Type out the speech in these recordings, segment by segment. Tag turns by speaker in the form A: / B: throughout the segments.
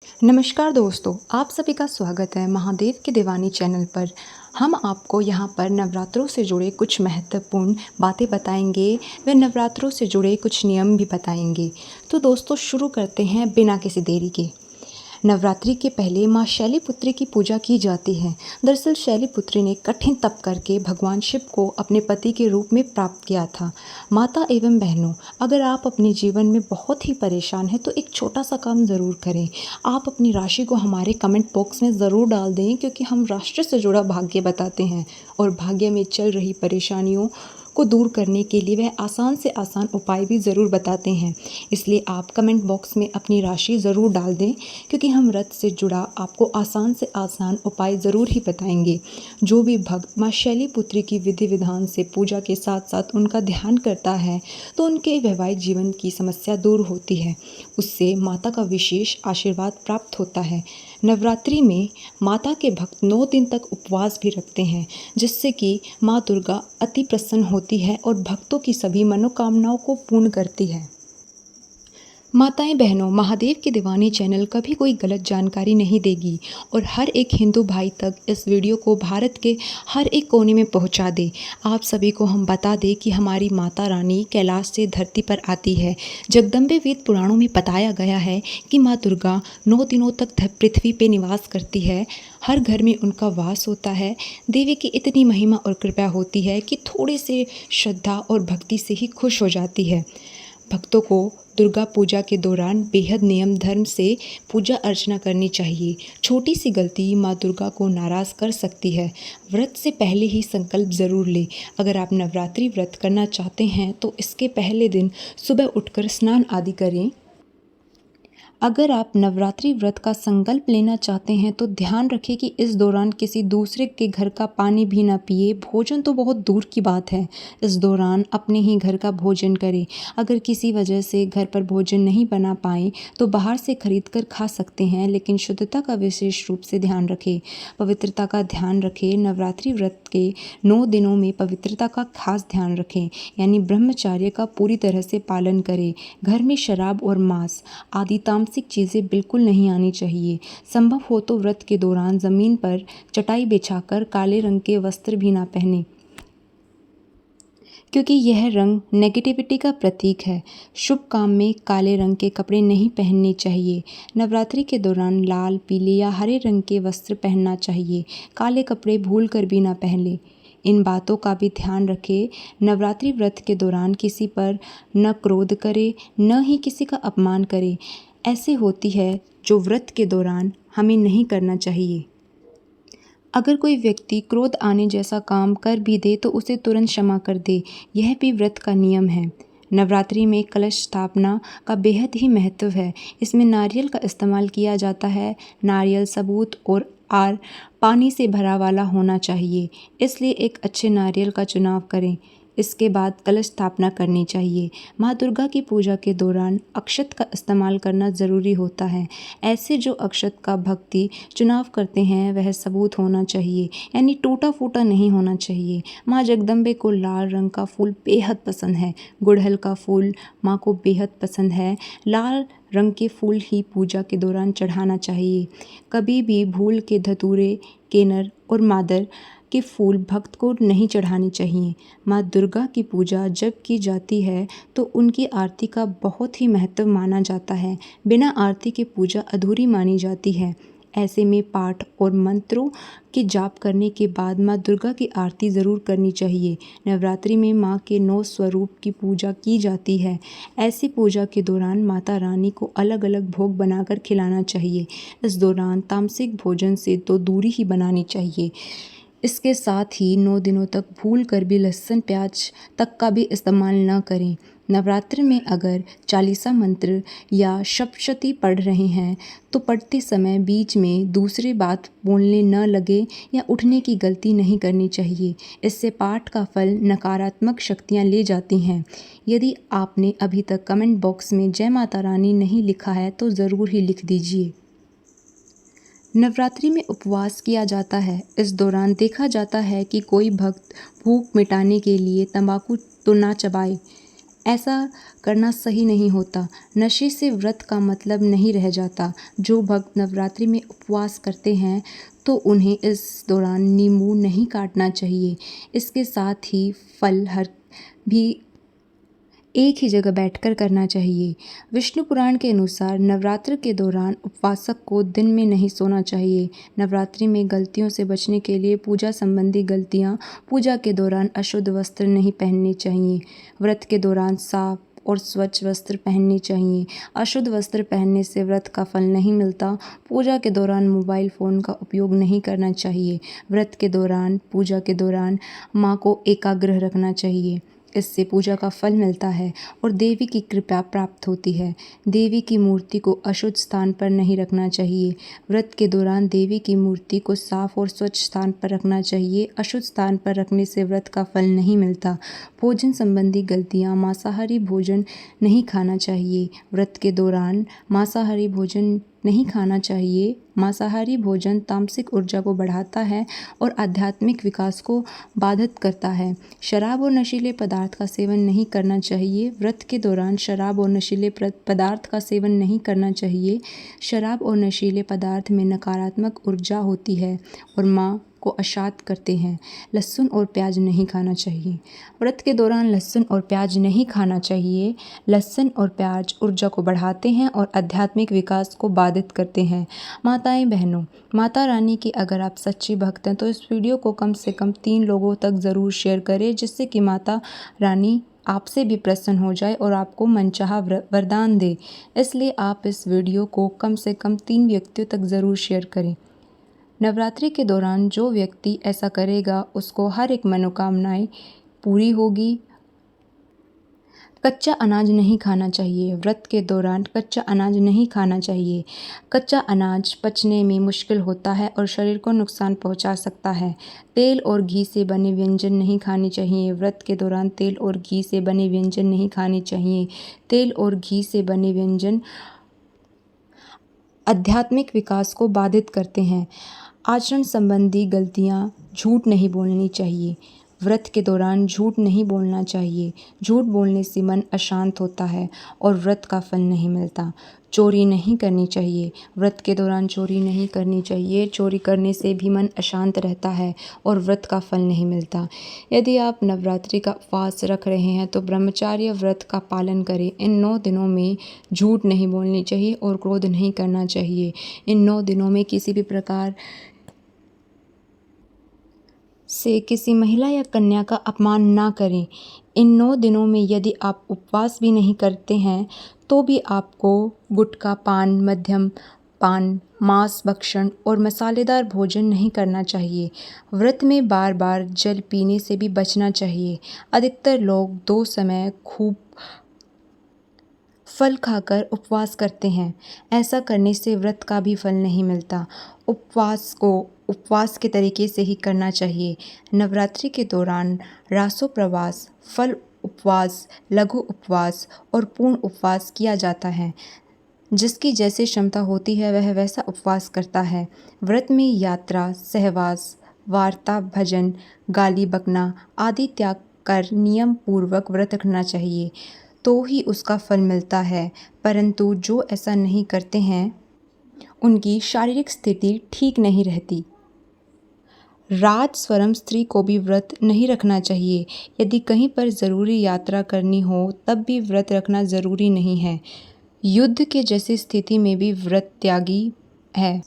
A: नमस्कार दोस्तों, आप सभी का स्वागत है महादेव की दीवानी चैनल पर। हम आपको यहाँ पर नवरात्रों से जुड़े कुछ महत्वपूर्ण बातें बताएंगे व नवरात्रों से जुड़े कुछ नियम भी बताएंगे। तो दोस्तों शुरू करते हैं बिना किसी देरी के। नवरात्रि के पहले माँ शैलपुत्री की पूजा की जाती है। दरअसल शैलपुत्री ने कठिन तप करके भगवान शिव को अपने पति के रूप में प्राप्त किया था। माता एवं बहनों, अगर आप अपने जीवन में बहुत ही परेशान हैं तो एक छोटा सा काम ज़रूर करें। आप अपनी राशि को हमारे कमेंट बॉक्स में ज़रूर डाल दें, क्योंकि हम राशि से जुड़ा भाग्य बताते हैं और भाग्य में चल रही परेशानियों को दूर करने के लिए वह आसान से आसान उपाय भी ज़रूर बताते हैं। इसलिए आप कमेंट बॉक्स में अपनी राशि ज़रूर डाल दें, क्योंकि हम व्रत से जुड़ा आपको आसान से आसान उपाय ज़रूर ही बताएंगे। जो भी भक्त माँ शैलपुत्री की विधि विधान से पूजा के साथ साथ उनका ध्यान करता है तो उनके वैवाहिक जीवन की समस्या दूर होती है, उससे माता का विशेष आशीर्वाद प्राप्त होता है। नवरात्रि में माता के भक्त 9 दिन तक उपवास भी रखते हैं, जिससे कि माँ दुर्गा अति प्रसन्न होती है और भक्तों की सभी मनोकामनाओं को पूर्ण करती है। माताएं बहनों, महादेव की दीवानी चैनल कभी कोई गलत जानकारी नहीं देगी और हर एक हिंदू भाई तक इस वीडियो को भारत के हर एक कोने में पहुंचा दे। आप सभी को हम बता दें कि हमारी माता रानी कैलाश से धरती पर आती है। जगदम्बे वेद पुराणों में बताया गया है कि माँ दुर्गा 9 दिनों तक पृथ्वी पे निवास करती है। हर घर में उनका वास होता है। देवी की इतनी महिमा और कृपा होती है कि थोड़े से श्रद्धा और भक्ति से ही खुश हो जाती है। भक्तों को दुर्गा पूजा के दौरान बेहद नियम धर्म से पूजा अर्चना करनी चाहिए। छोटी सी गलती माँ दुर्गा को नाराज़ कर सकती है। व्रत से पहले ही संकल्प ज़रूर लें। अगर आप नवरात्रि व्रत करना चाहते हैं तो इसके पहले दिन सुबह उठकर स्नान आदि करें। अगर आप नवरात्रि व्रत का संकल्प लेना चाहते हैं तो ध्यान रखें कि इस दौरान किसी दूसरे के घर का पानी भी ना पिए। भोजन तो बहुत दूर की बात है, इस दौरान अपने ही घर का भोजन करें। अगर किसी वजह से घर पर भोजन नहीं बना पाएँ तो बाहर से खरीद कर खा सकते हैं, लेकिन शुद्धता का विशेष रूप से ध्यान रखें। पवित्रता का ध्यान रखें। नवरात्रि व्रत के 9 दिनों में पवित्रता का खास ध्यान रखें, यानी ब्रह्मचर्य का पूरी तरह से पालन करें। घर में शराब और मांस आदि तामसिक चीज़ें बिल्कुल नहीं आनी चाहिए। संभव हो तो व्रत के दौरान ज़मीन पर चटाई बिछाकर काले रंग के वस्त्र भी ना पहने, क्योंकि यह रंग नेगेटिविटी का प्रतीक है। शुभ काम में काले रंग के कपड़े नहीं पहनने चाहिए। नवरात्रि के दौरान लाल, पीले या हरे रंग के वस्त्र पहनना चाहिए। काले कपड़े भूल कर भी ना पहने। इन बातों का भी ध्यान रखें। नवरात्रि व्रत के दौरान किसी पर न क्रोध करें, न ही किसी का अपमान करें। ऐसे होती है जो व्रत के दौरान हमें नहीं करना चाहिए। अगर कोई व्यक्ति क्रोध आने जैसा काम कर भी दे तो उसे तुरंत क्षमा कर दे, यह भी व्रत का नियम है। नवरात्रि में कलश स्थापना का बेहद ही महत्व है। इसमें नारियल का इस्तेमाल किया जाता है। नारियल सबूत और आर पानी से भरा वाला होना चाहिए, इसलिए एक अच्छे नारियल का चुनाव करें। इसके बाद कलश स्थापना करनी चाहिए। माँ दुर्गा की पूजा के दौरान अक्षत का इस्तेमाल करना ज़रूरी होता है। ऐसे जो अक्षत का भक्ति चुनाव करते हैं वह सबूत होना चाहिए, यानी टूटा फूटा नहीं होना चाहिए। माँ जगदम्बे को लाल रंग का फूल बेहद पसंद है। गुड़हल का फूल माँ को बेहद पसंद है। लाल रंग के फूल ही पूजा के दौरान चढ़ाना चाहिए। कभी भी भूल के धतूरे, केनर और मादर के फूल भक्त को नहीं चढ़ानी चाहिए। माँ दुर्गा की पूजा जब की जाती है तो उनकी आरती का बहुत ही महत्व माना जाता है। बिना आरती के पूजा अधूरी मानी जाती है। ऐसे में पाठ और मंत्रों के जाप करने के बाद माँ दुर्गा की आरती ज़रूर करनी चाहिए। नवरात्रि में माँ के 9 स्वरूप की पूजा की जाती है। ऐसी पूजा के दौरान माता रानी को अलग अलग भोग बनाकर खिलाना चाहिए। इस दौरान तामसिक भोजन से तो दूरी ही बनानी चाहिए। इसके साथ ही 9 दिनों तक भूल कर भी लहसुन प्याज तक का भी इस्तेमाल न करें। नवरात्रि में अगर चालीसा मंत्र या सप्तशती पढ़ रहे हैं तो पढ़ते समय बीच में दूसरी बात बोलने न लगे या उठने की गलती नहीं करनी चाहिए। इससे पाठ का फल नकारात्मक शक्तियाँ ले जाती हैं। यदि आपने अभी तक कमेंट बॉक्स में जय माता रानी नहीं लिखा है तो ज़रूर ही लिख दीजिए। नवरात्रि में उपवास किया जाता है। इस दौरान देखा जाता है कि कोई भक्त भूख मिटाने के लिए तंबाकू तो ना चबाए। ऐसा करना सही नहीं होता। नशे से व्रत का मतलब नहीं रह जाता। जो भक्त नवरात्रि में उपवास करते हैं तो उन्हें इस दौरान नींबू नहीं काटना चाहिए। इसके साथ ही फल हर भी एक ही जगह बैठकर करना चाहिए। विष्णु पुराण के अनुसार नवरात्र के दौरान उपवासक को दिन में नहीं सोना चाहिए। नवरात्रि में गलतियों से बचने के लिए पूजा संबंधी गलतियाँ: पूजा के दौरान अशुद्ध वस्त्र नहीं पहनने चाहिए। व्रत के दौरान साफ और स्वच्छ वस्त्र पहनने चाहिए। अशुद्ध वस्त्र पहनने से व्रत का फल नहीं मिलता। पूजा के दौरान मोबाइल फ़ोन का उपयोग नहीं करना चाहिए। व्रत के दौरान, पूजा के दौरान माँ को एकाग्र रखना चाहिए। इससे पूजा का फल मिलता है और देवी की कृपा प्राप्त होती है। देवी की मूर्ति को अशुद्ध स्थान पर नहीं रखना चाहिए। व्रत के दौरान देवी की मूर्ति को साफ और स्वच्छ स्थान पर रखना चाहिए। अशुद्ध स्थान पर रखने से व्रत का फल नहीं मिलता। भोजन संबंधी गलतियाँ: मांसाहारी भोजन नहीं खाना चाहिए। व्रत के दौरान मांसाहारी भोजन नहीं खाना चाहिए। मांसाहारी भोजन तामसिक ऊर्जा को बढ़ाता है और आध्यात्मिक विकास को बाधित करता है। शराब और नशीले पदार्थ का सेवन नहीं करना चाहिए। व्रत के दौरान शराब और नशीले पदार्थ का सेवन नहीं करना चाहिए। शराब और नशीले पदार्थ में नकारात्मक ऊर्जा होती है और माँ को अशांत करते हैं। लहसुन और प्याज नहीं खाना चाहिए। व्रत के दौरान लहसुन और प्याज नहीं खाना चाहिए। लहसुन और प्याज ऊर्जा को बढ़ाते हैं और आध्यात्मिक विकास को बाधित करते हैं। माताएं बहनों, माता रानी की अगर आप सच्ची भक्त हैं तो इस वीडियो को कम से कम 3 लोगों तक ज़रूर शेयर करें, जिससे कि माता रानी आपसे भी प्रसन्न हो जाए और आपको मनचाहा वरदान दे। इसलिए आप इस वीडियो को कम से कम 3 व्यक्तियों तक ज़रूर शेयर करें। नवरात्रि के दौरान जो व्यक्ति ऐसा करेगा उसको हर एक मनोकामनाएं पूरी होगी। कच्चा अनाज नहीं खाना चाहिए। व्रत के दौरान कच्चा अनाज नहीं खाना चाहिए। कच्चा अनाज पचने में मुश्किल होता है और शरीर को नुकसान पहुंचा सकता है। तेल और घी से बने व्यंजन नहीं खाने चाहिए। व्रत के दौरान तेल और घी से बने व्यंजन नहीं खाने चाहिए। तेल और घी से बने व्यंजन आध्यात्मिक विकास को बाधित करते हैं। आचरण संबंधी गलतियाँ: झूठ नहीं बोलनी चाहिए। व्रत के दौरान झूठ नहीं बोलना चाहिए। झूठ बोलने से मन अशांत होता है और व्रत का फल नहीं मिलता। चोरी नहीं करनी चाहिए। व्रत के दौरान चोरी नहीं करनी चाहिए। चोरी करने से भी मन अशांत रहता है और व्रत का फल नहीं मिलता। यदि आप नवरात्रि का उपवास रख रहे हैं तो ब्रह्मचर्य व्रत का पालन करें। इन 9 दिनों में झूठ नहीं बोलनी चाहिए और क्रोध नहीं करना चाहिए। इन 9 दिनों में किसी भी प्रकार से किसी महिला या कन्या का अपमान ना करें। इन 9 दिनों में यदि आप उपवास भी नहीं करते हैं तो भी आपको गुटखा पान, मध्यम पान, मांस भक्षण और मसालेदार भोजन नहीं करना चाहिए। व्रत में बार बार जल पीने से भी बचना चाहिए। अधिकतर लोग 2 समय खूब फल खाकर उपवास करते हैं। ऐसा करने से व्रत का भी फल नहीं मिलता। उपवास को उपवास के तरीके से ही करना चाहिए। नवरात्रि के दौरान रासोपवास, फल उपवास, लघु उपवास और पूर्ण उपवास किया जाता है। जिसकी जैसी क्षमता होती है वह वैसा उपवास करता है। व्रत में यात्रा, सहवास, वार्ता, भजन, गाली बकना आदि त्याग कर नियम पूर्वक व्रत रखना चाहिए तो ही उसका फल मिलता है। परंतु जो ऐसा नहीं करते हैं उनकी शारीरिक स्थिति ठीक नहीं रहती। राजस्वरम स्त्री को भी व्रत नहीं रखना चाहिए। यदि कहीं पर ज़रूरी यात्रा करनी हो तब भी व्रत रखना ज़रूरी नहीं है। युद्ध के जैसी स्थिति में भी व्रत त्यागी है।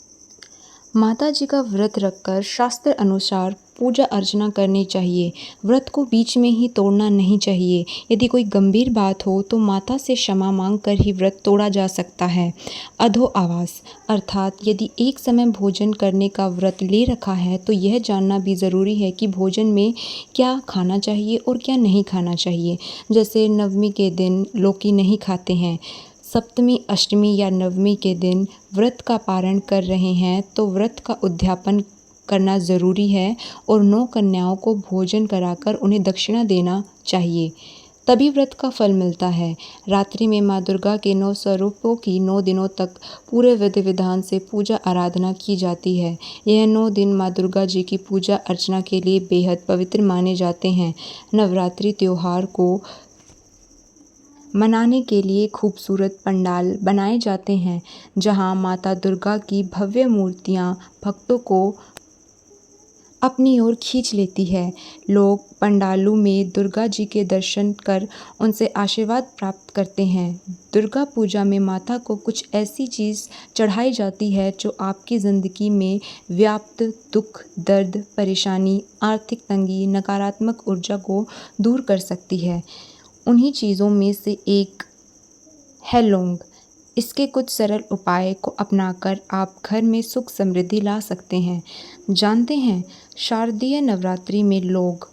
A: माता जी का व्रत रखकर शास्त्र अनुसार पूजा अर्चना करनी चाहिए। व्रत को बीच में ही तोड़ना नहीं चाहिए। यदि कोई गंभीर बात हो तो माता से क्षमा मांग कर ही व्रत तोड़ा जा सकता है। अधो आवास अर्थात यदि एक समय भोजन करने का व्रत ले रखा है तो यह जानना भी ज़रूरी है कि भोजन में क्या खाना चाहिए और क्या नहीं खाना चाहिए। जैसे नवमी के दिन लौकी नहीं खाते हैं, सप्तमी, अष्टमी या नवमी के दिन व्रत का पारण कर रहे हैं तो व्रत का उद्यापन करना ज़रूरी है और 9 कन्याओं को भोजन कराकर उन्हें दक्षिणा देना चाहिए, तभी व्रत का फल मिलता है। रात्रि में माँ दुर्गा के 9 स्वरूपों की 9 दिनों तक पूरे विधि विधान से पूजा आराधना की जाती है। यह 9 दिन माँ दुर्गा जी की पूजा अर्चना के लिए बेहद पवित्र माने जाते हैं। नवरात्रि त्यौहार को मनाने के लिए खूबसूरत पंडाल बनाए जाते हैं जहां माता दुर्गा की भव्य मूर्तियां भक्तों को अपनी ओर खींच लेती है। लोग पंडालों में दुर्गा जी के दर्शन कर उनसे आशीर्वाद प्राप्त करते हैं। दुर्गा पूजा में माता को कुछ ऐसी चीज़ चढ़ाई जाती है जो आपकी ज़िंदगी में व्याप्त दुख, दर्द, परेशानी, आर्थिक तंगी, नकारात्मक ऊर्जा को दूर कर सकती है। उन्हीं चीज़ों में से एक है लौंग। इसके कुछ सरल उपाय को अपनाकर आप घर में सुख समृद्धि ला सकते हैं। जानते हैं, शारदीय नवरात्रि में लोग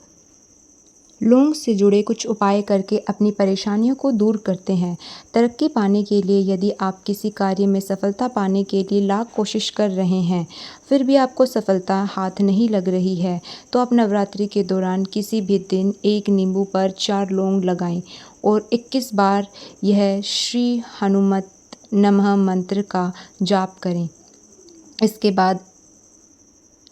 A: लौंग से जुड़े कुछ उपाय करके अपनी परेशानियों को दूर करते हैं। तरक्की पाने के लिए यदि आप किसी कार्य में सफलता पाने के लिए लाख कोशिश कर रहे हैं, फिर भी आपको सफलता हाथ नहीं लग रही है, तो आप नवरात्रि के दौरान किसी भी दिन एक नींबू पर 4 लौंग लगाएं और 21 बार यह श्री हनुमत नमः मंत्र का जाप करें। इसके बाद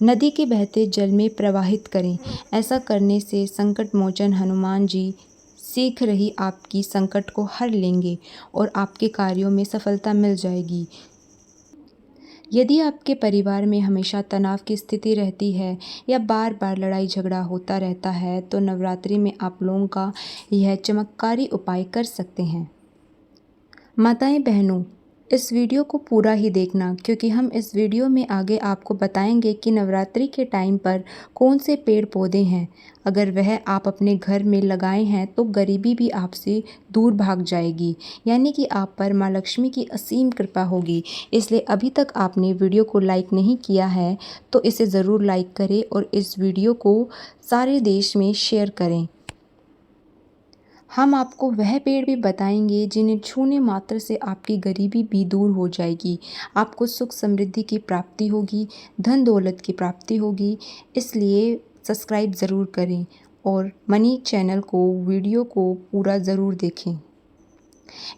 A: नदी के बहते जल में प्रवाहित करें। ऐसा करने से संकट मोचन हनुमान जी शीघ्र ही आपकी संकट को हर लेंगे और आपके कार्यों में सफलता मिल जाएगी। यदि आपके परिवार में हमेशा तनाव की स्थिति रहती है या बार बार लड़ाई झगड़ा होता रहता है, तो नवरात्रि में आप लोगों का यह चमत्कारी उपाय कर सकते हैं। माताएं बहनों, इस वीडियो को पूरा ही देखना, क्योंकि हम इस वीडियो में आगे आपको बताएंगे कि नवरात्रि के टाइम पर कौन से पेड़ पौधे हैं, अगर वह आप अपने घर में लगाए हैं तो गरीबी भी आपसे दूर भाग जाएगी, यानी कि आप पर माँ लक्ष्मी की असीम कृपा होगी। इसलिए अभी तक आपने वीडियो को लाइक नहीं किया है तो इसे ज़रूर लाइक करें और इस वीडियो को सारे देश में शेयर करें। हम आपको वह पेड़ भी बताएंगे जिन्हें छूने मात्र से आपकी गरीबी भी दूर हो जाएगी, आपको सुख समृद्धि की प्राप्ति होगी, धन दौलत की प्राप्ति होगी। इसलिए सब्सक्राइब ज़रूर करें और मनी चैनल को वीडियो को पूरा ज़रूर देखें।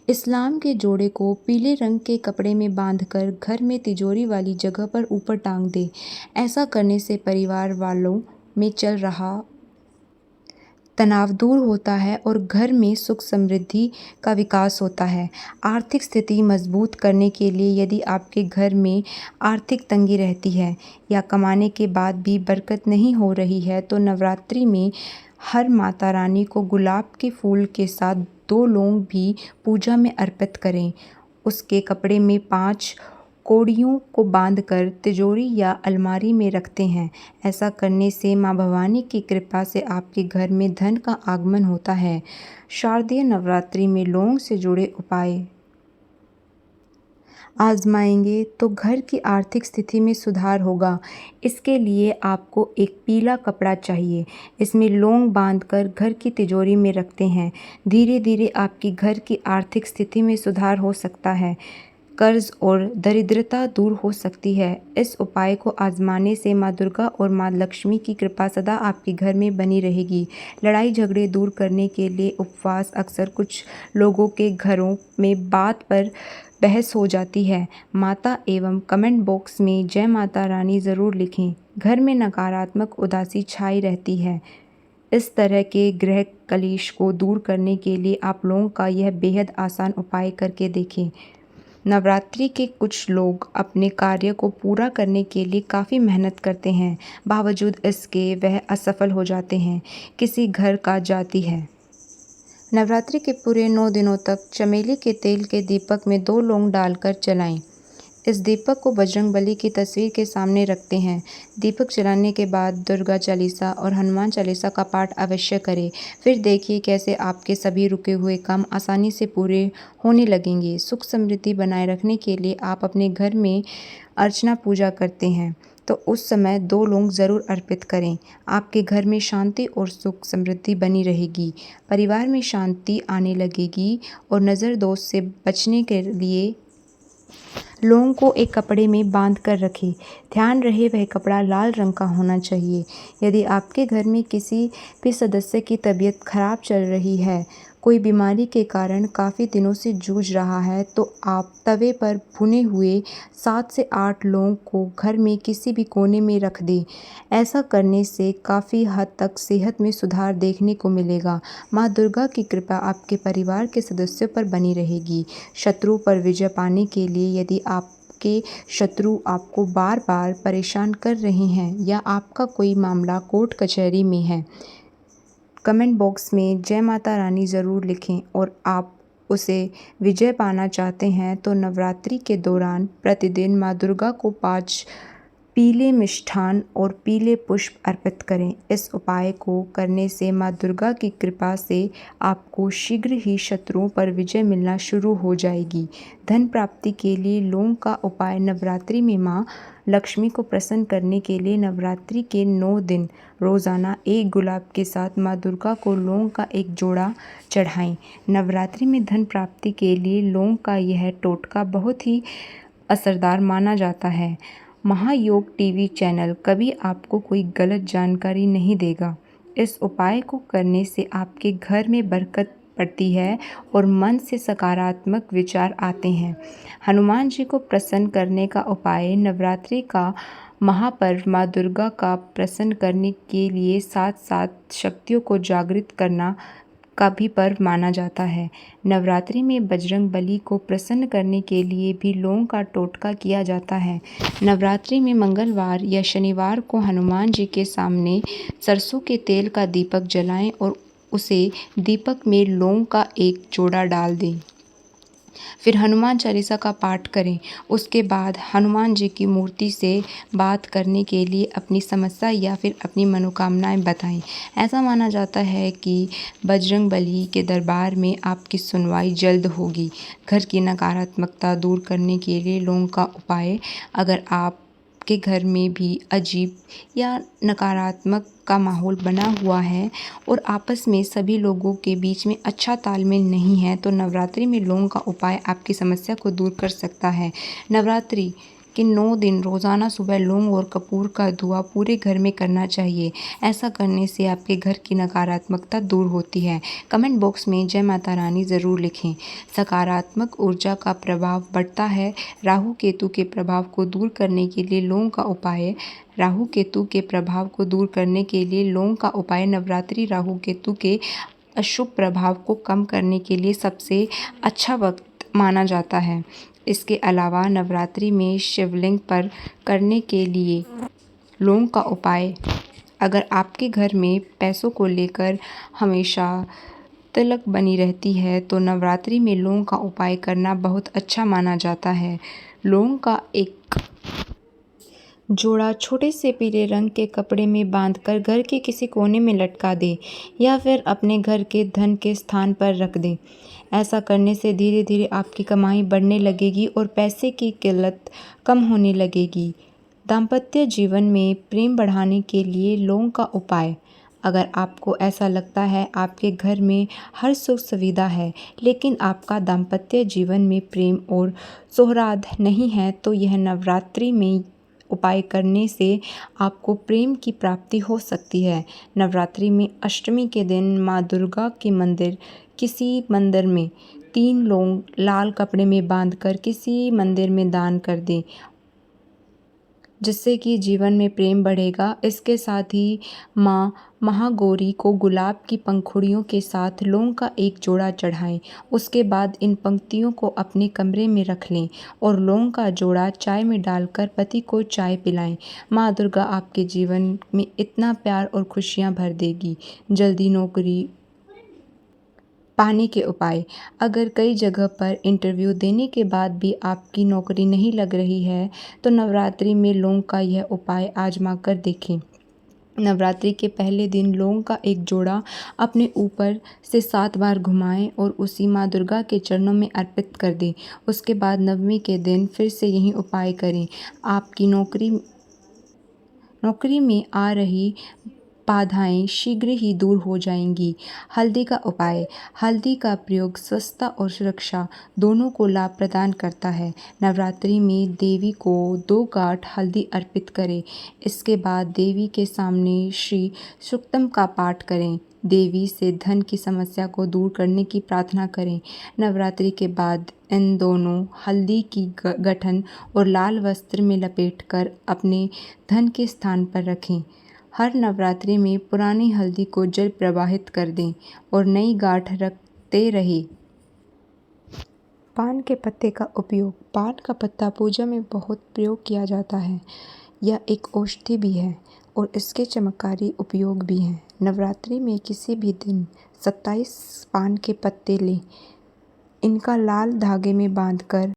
A: इस्लाम के जोड़े को पीले रंग के कपड़े में बांधकर घर में तिजोरी वाली जगह पर ऊपर टांग दें। ऐसा करने से परिवार वालों में चल रहा तनाव दूर होता है और घर में सुख समृद्धि का विकास होता है। आर्थिक स्थिति मजबूत करने के लिए यदि आपके घर में आर्थिक तंगी रहती है या कमाने के बाद भी बरकत नहीं हो रही है, तो नवरात्रि में हर माता रानी को गुलाब के फूल के साथ 2 लौंग भी पूजा में अर्पित करें। उसके कपड़े में 5 कौड़ियों को बांधकर तिजोरी या अलमारी में रखते हैं। ऐसा करने से माँ भवानी की कृपा से आपके घर में धन का आगमन होता है। शारदीय नवरात्रि में लौंग से जुड़े उपाय आजमाएंगे तो घर की आर्थिक स्थिति में सुधार होगा। इसके लिए आपको एक पीला कपड़ा चाहिए, इसमें लौंग बांधकर घर की तिजोरी में रखते हैं। धीरे धीरे आपकी घर की आर्थिक स्थिति में सुधार हो सकता है, कर्ज और दरिद्रता दूर हो सकती है। इस उपाय को आजमाने से माँ दुर्गा और माँ लक्ष्मी की कृपा सदा आपके घर में बनी रहेगी। लड़ाई झगड़े दूर करने के लिए उपवास अक्सर कुछ लोगों के घरों में बात पर बहस हो जाती है। माता एवं कमेंट बॉक्स में जय माता रानी ज़रूर लिखें। घर में नकारात्मक उदासी छाई रहती है। इस तरह के गृह कलेश को दूर करने के लिए आप लोगों का यह बेहद आसान उपाय करके देखें। नवरात्रि के कुछ लोग अपने कार्य को पूरा करने के लिए काफ़ी मेहनत करते हैं, बावजूद इसके वह असफल हो जाते हैं। किसी घर का जाती है। नवरात्रि के पूरे 9 दिनों तक चमेली के तेल के दीपक में 2 लौंग डालकर जलाएं। इस दीपक को बजरंगबली की तस्वीर के सामने रखते हैं। दीपक जलाने के बाद दुर्गा चालीसा और हनुमान चालीसा का पाठ अवश्य करें। फिर देखिए कैसे आपके सभी रुके हुए काम आसानी से पूरे होने लगेंगे। सुख समृद्धि बनाए रखने के लिए आप अपने घर में अर्चना पूजा करते हैं तो उस समय 2 लौंग ज़रूर अर्पित करें। आपके घर में शांति और सुख समृद्धि बनी रहेगी, परिवार में शांति आने लगेगी और नज़र दोष से बचने के लिए लौंग को एक कपड़े में बांध कर रखें। ध्यान रहे वह कपड़ा लाल रंग का होना चाहिए। यदि आपके घर में किसी भी सदस्य की तबीयत खराब चल रही है, कोई बीमारी के कारण काफ़ी दिनों से जूझ रहा है तो आप तवे पर भुने हुए 7 से 8 लौंग को घर में किसी भी कोने में रख दें। ऐसा करने से काफ़ी हद तक सेहत में सुधार देखने को मिलेगा। माँ दुर्गा की कृपा आपके परिवार के सदस्यों पर बनी रहेगी। शत्रु पर विजय पाने के लिए यदि आपके शत्रु आपको बार-बार परेशान कर रहे हैं या आपका कोई मामला कोर्ट कचहरी में है, कमेंट बॉक्स में जय माता रानी ज़रूर लिखें। और आप उसे विजय पाना चाहते हैं तो नवरात्रि के दौरान प्रतिदिन माँ दुर्गा को 5 पीले मिष्ठान और पीले पुष्प अर्पित करें। इस उपाय को करने से माँ दुर्गा की कृपा से आपको शीघ्र ही शत्रुओं पर विजय मिलना शुरू हो जाएगी। धन प्राप्ति के लिए लौंग का उपाय। नवरात्रि में माँ लक्ष्मी को प्रसन्न करने के लिए नवरात्रि के 9 दिन रोज़ाना एक गुलाब के साथ माँ दुर्गा को लौंग का एक जोड़ा चढ़ाएं। नवरात्रि में धन प्राप्ति के लिए लौंग का यह टोटका बहुत ही असरदार माना जाता है। महायोग टीवी चैनल कभी आपको कोई गलत जानकारी नहीं देगा। इस उपाय को करने से आपके घर में बरकत पड़ती है और मन से सकारात्मक विचार आते हैं। हनुमान जी को प्रसन्न करने का उपाय। नवरात्रि का महापर्व माँ दुर्गा का प्रसन्न करने के लिए साथ-साथ शक्तियों को जागृत करना का भी पर्व माना जाता है। नवरात्रि में बजरंग बली को प्रसन्न करने के लिए भी लौंग का टोटका किया जाता है। नवरात्रि में मंगलवार या शनिवार को हनुमान जी के सामने सरसों के तेल का दीपक जलाएं और उसे दीपक में लौंग का एक जोड़ा डाल दें। फिर हनुमान चालीसा का पाठ करें। उसके बाद हनुमान जी की मूर्ति से बात करने के लिए अपनी समस्या या फिर अपनी मनोकामनाएं बताएं। ऐसा माना जाता है कि बजरंग बली के दरबार में आपकी सुनवाई जल्द होगी। घर की नकारात्मकता दूर करने के लिए लौंग का उपाय। अगर आपके घर में भी अजीब या नकारात्मक का माहौल बना हुआ है और आपस में सभी लोगों के बीच में अच्छा तालमेल नहीं है तो नवरात्रि में लौंग का उपाय आपकी समस्या को दूर कर सकता है। नवरात्रि के 9 दिन रोज़ाना सुबह लौंग और कपूर का धुआं पूरे घर में करना चाहिए। ऐसा करने से आपके घर की नकारात्मकता दूर होती है। कमेंट बॉक्स में जय माता रानी ज़रूर लिखें। सकारात्मक ऊर्जा का प्रभाव बढ़ता है। राहु केतु के प्रभाव को दूर करने के लिए लौंग का उपाय। राहु केतु के प्रभाव को दूर करने के लिए लौंग का उपाय। नवरात्रि राहु केतु के अशुभ प्रभाव को कम करने के लिए सबसे अच्छा वक्त माना जाता है। इसके अलावा नवरात्रि में शिवलिंग पर करने के लिए लौंग का उपाय। अगर आपके घर में पैसों को लेकर हमेशा तलक बनी रहती है तो नवरात्रि में लौंग का उपाय करना बहुत अच्छा माना जाता है। लौंग का एक जोड़ा छोटे से पीले रंग के कपड़े में बांधकर घर के किसी कोने में लटका दें या फिर अपने घर के धन के स्थान पर रख दें। ऐसा करने से धीरे धीरे आपकी कमाई बढ़ने लगेगी और पैसे की किल्लत कम होने लगेगी। दाम्पत्य जीवन में प्रेम बढ़ाने के लिए लौंग का उपाय। अगर आपको ऐसा लगता है आपके घर में हर सुख सुविधा है लेकिन आपका दाम्पत्य जीवन में प्रेम और सौहार्द नहीं है तो यह नवरात्रि में उपाय करने से आपको प्रेम की प्राप्ति हो सकती है। नवरात्रि में अष्टमी के दिन माँ दुर्गा के किसी मंदिर में 3 लौंग लाल कपड़े में बांधकर किसी मंदिर में दान कर दें, जिससे कि जीवन में प्रेम बढ़ेगा। इसके साथ ही माँ महागौरी को गुलाब की पंखुड़ियों के साथ लौंग का एक जोड़ा चढ़ाएं। उसके बाद इन पंक्तियों को अपने कमरे में रख लें और लौंग का जोड़ा चाय में डालकर पति को चाय पिलाएं। माँ दुर्गा आपके जीवन में इतना प्यार और खुशियाँ भर देगी। जल्दी नौकरी पाने के उपाय। अगर कई जगह पर इंटरव्यू देने के बाद भी आपकी नौकरी नहीं लग रही है तो नवरात्रि में लौंग का यह उपाय आजमा कर देखें। नवरात्रि के पहले दिन लौंग का एक जोड़ा अपने ऊपर से 7 बार घुमाएं और उसी माँ दुर्गा के चरणों में अर्पित कर दें। उसके बाद नवमी के दिन फिर से यही उपाय करें। आपकी नौकरी में आ रही बाधाएं शीघ्र ही दूर हो जाएंगी। हल्दी का उपाय। हल्दी का प्रयोग स्वच्छता और सुरक्षा दोनों को लाभ प्रदान करता है। नवरात्रि में देवी को 2 गांठ हल्दी अर्पित करें। इसके बाद देवी के सामने श्री सूक्तम का पाठ करें। देवी से धन की समस्या को दूर करने की प्रार्थना करें। नवरात्रि के बाद इन दोनों हल्दी की गठन और लाल वस्त्र में लपेटकर अपने धन के स्थान पर रखें। हर नवरात्रि में पुरानी हल्दी को जल प्रवाहित कर दें और नई गांठ रखते रहें। पान के पत्ते का उपयोग। पान का पत्ता पूजा में बहुत प्रयोग किया जाता है। यह एक औषधि भी है और इसके चमत्कारी उपयोग भी हैं। नवरात्रि में किसी भी दिन 27 पान के पत्ते लें, इनका लाल धागे में बांधकर